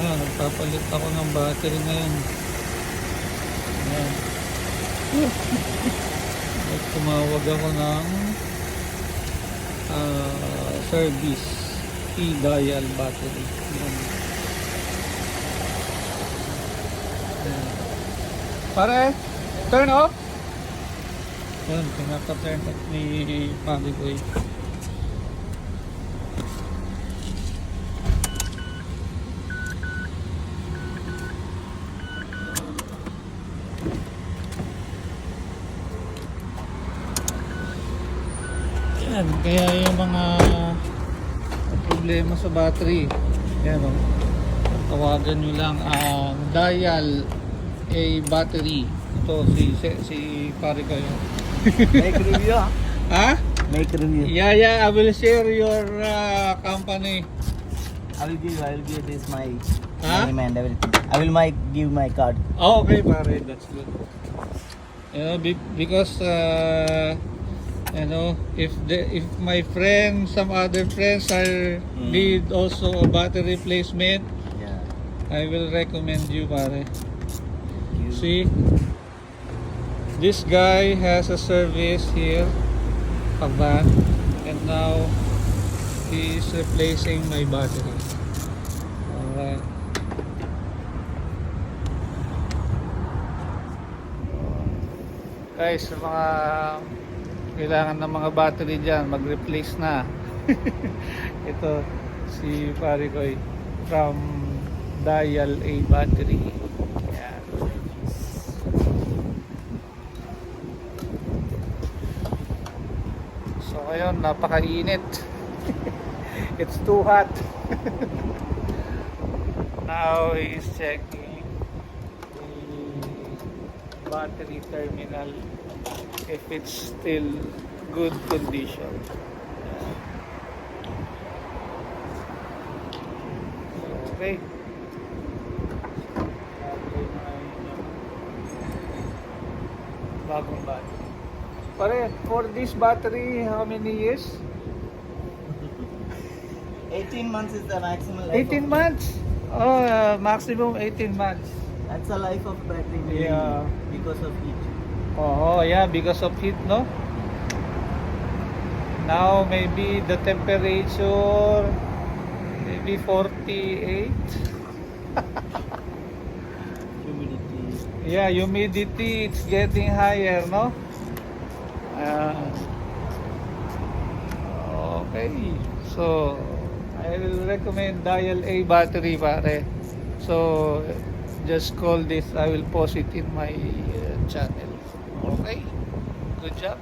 Nagpapalit ako ng battery ngayon. Ayan. At tumawag ako ng service e-dial battery. Ayan. Ayan. Pare, turn off. Ayan, pinaka-turn off ni Pagi Boy. Yan, kaya yung mga problema sa battery, yan o, tawagan nyo lang ang dial A battery. Ito si pare kayo. Make review, ah. Ha? Make review. Yeah, I will share your company. I will give this my Huh? name and everything. I will give my card. Oh, okay pare, that's good. Because you know, if my friends, some other friends are need also a battery replacement, Yeah. I will recommend you pare. You. See, this guy has a service here, a van, and now he is replacing my battery. Alright. Guys, sa mga kailangan ng mga battery dyan, mag-replace na. Ito si pare ko from Dial A battery. Yan. So ngayon, napakainit. It's too hot. Now he's checking the battery terminal if it's still good condition. Okay. Bagong battery. Pare, for this battery, how many years? 18 months is the maximum life. 18 months? Oh, maximum 18 months. That's the life of battery. Maybe Yeah. Because of heat. Oh, yeah, because of heat, no? Now, maybe the temperature, maybe 48. Humidity. Yeah, humidity, it's getting higher, no? Okay, so I will recommend Dial A battery pare. So just call this, I will post it in my channel. Okay, good job.